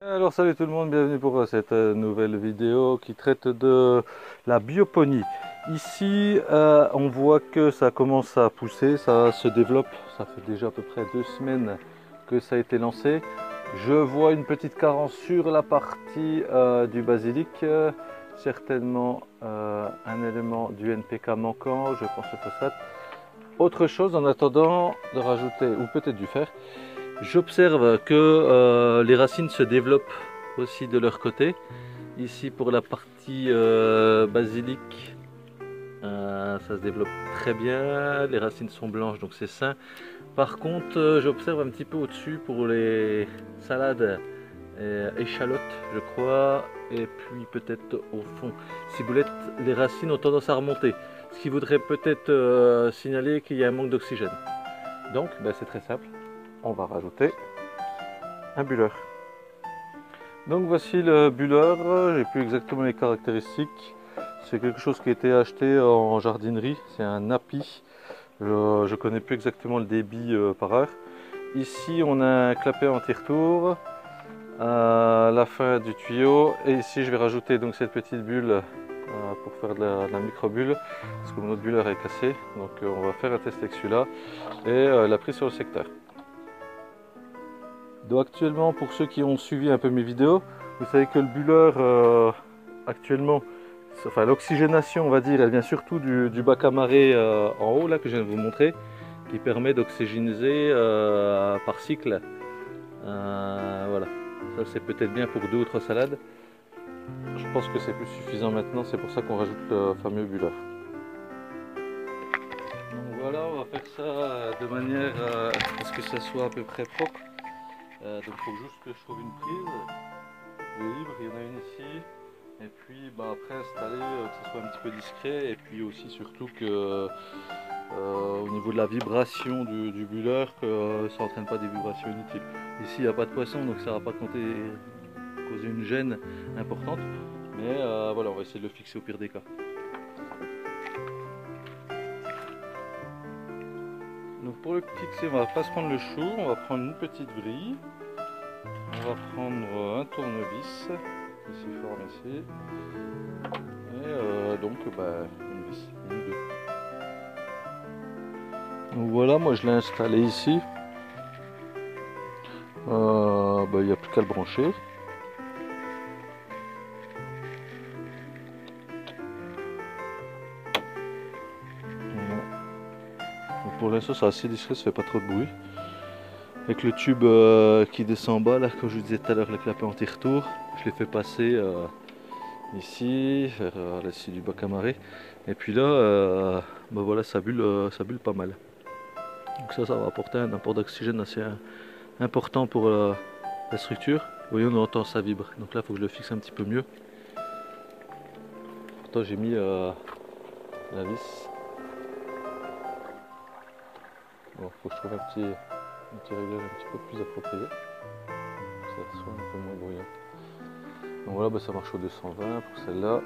Alors salut tout le monde, bienvenue pour cette nouvelle vidéo qui traite de la bioponie. Ici on voit que ça commence à pousser, ça se développe, ça fait déjà à peu près 2 semaines que ça a été lancé. Je vois une petite carence sur la partie du basilic, certainement un élément du NPK manquant, je pense le phosphate. Autre chose en attendant de rajouter, ou peut-être du fer. J'observe que les racines se développent aussi de leur côté. Ici pour la partie basilic, ça se développe très bien. Les racines sont blanches donc c'est sain. Par contre, j'observe un petit peu au-dessus pour les salades échalotes, je crois, et puis peut-être au fond. Ciboulette, les racines ont tendance à remonter. Ce qui voudrait peut-être signaler qu'il y a un manque d'oxygène. Donc, c'est très simple. On va rajouter un bulleur. Donc voici le bulleur, j'ai plus exactement les caractéristiques. C'est quelque chose qui a été acheté en jardinerie, c'est un API. Je connais plus exactement le débit par heure. Ici on a un clapet anti-retour à la fin du tuyau, et ici je vais rajouter donc cette petite bulle pour faire de la micro-bulle parce que mon autre bulleur est cassé. Donc on va faire un test avec celui-là et la prise sur le secteur. Donc actuellement, pour ceux qui ont suivi un peu mes vidéos, vous savez que le bulleur actuellement, enfin l'oxygénation on va dire, elle vient surtout du bac à marée en haut là que je viens de vous montrer, qui permet d'oxygéniser par cycle. Voilà, ça c'est peut-être bien pour 2 ou 3 salades. Je pense que c'est plus suffisant maintenant, c'est pour ça qu'on rajoute le fameux bulleur. Donc voilà, on va faire ça de manière à ce que ça soit à peu près propre. Donc il faut juste que je trouve une prise de libre, il y en a une ici, et puis après installer, que ce soit un petit peu discret, et puis aussi surtout que au niveau de la vibration du bulleur, que ça n'entraîne pas des vibrations inutiles. Ici il n'y a pas de poisson, donc ça ne va pas causer une gêne importante, mais voilà, on va essayer de le fixer au pire des cas. Donc pour le fixer, on va pas se prendre le chou, on va prendre une petite vrille. On va prendre un tournevis, ici fort ici, et donc une vis, une ou deux. Donc voilà, moi je l'ai installé ici. Il n'y a plus qu'à le brancher. Voilà. Donc pour l'instant c'est assez discret, ça fait pas trop de bruit. Avec le tube qui descend en bas, là, comme je vous disais tout à l'heure, le clapet anti-retour, je l'ai fait passer ici, vers la scie du bac à marée. Et puis là, voilà, ça bulle pas mal. Donc ça va apporter un apport d'oxygène assez important pour la structure. Vous voyez, on entend ça vibre. Donc là, il faut que je le fixe un petit peu mieux. Pourtant, j'ai mis la vis. Bon, faut que je trouve un petit réglage un petit peu plus approprié. Pour que ça soit un peu moins bruyant. Donc voilà, ça marche au 220 pour celle-là.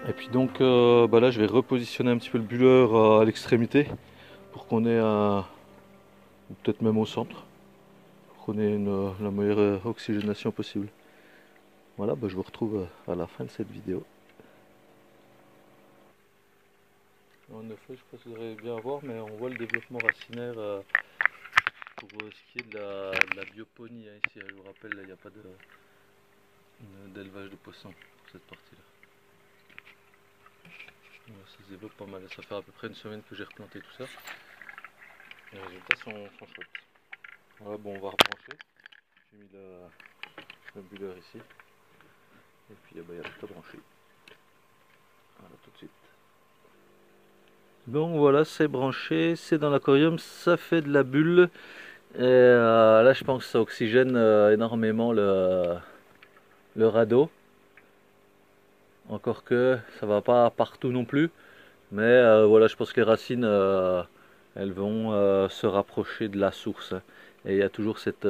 Et puis donc là, je vais repositionner un petit peu le bulleur à l'extrémité pour qu'on ait ou peut-être même au centre, pour qu'on ait la meilleure oxygénation possible. Voilà, je vous retrouve à la fin de cette vidéo. En effet, je ne sais pas si vous allez bien voir, mais on voit le développement racinaire pour ce qui est de la bioponie. Hein, ici, je vous rappelle, il n'y a pas d'élevage de poissons pour cette partie-là. Ça se développe pas mal. Ça fait à peu près une semaine que j'ai replanté tout ça. Les résultats sont chouettes. Voilà, on va rebrancher. J'ai mis le bulleur ici. Et puis il y a tout à brancher. Voilà, tout de suite. Donc voilà, c'est branché, c'est dans l'aquarium, ça fait de la bulle. Et là, je pense que ça oxygène énormément le radeau. Encore que ça va pas partout non plus. Mais voilà, je pense que les racines, elles vont se rapprocher de la source. Et il y a toujours cette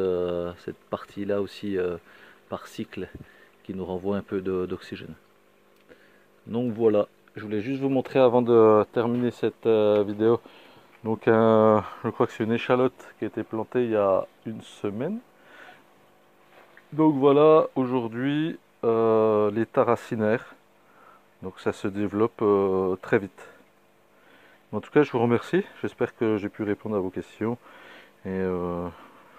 partie-là aussi par cycle qui nous renvoie un peu d'oxygène. Donc voilà, je voulais juste vous montrer avant de terminer cette vidéo. Donc je crois que c'est une échalote qui a été plantée il y a une semaine. Donc voilà, aujourd'hui, l'état racinaire. Donc ça se développe très vite. En tout cas, je vous remercie. J'espère que j'ai pu répondre à vos questions. Et je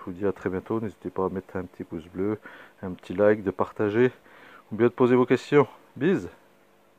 vous dis à très bientôt. N'hésitez pas à mettre un petit pouce bleu, un petit like, de partager ou bien de poser vos questions. Bise!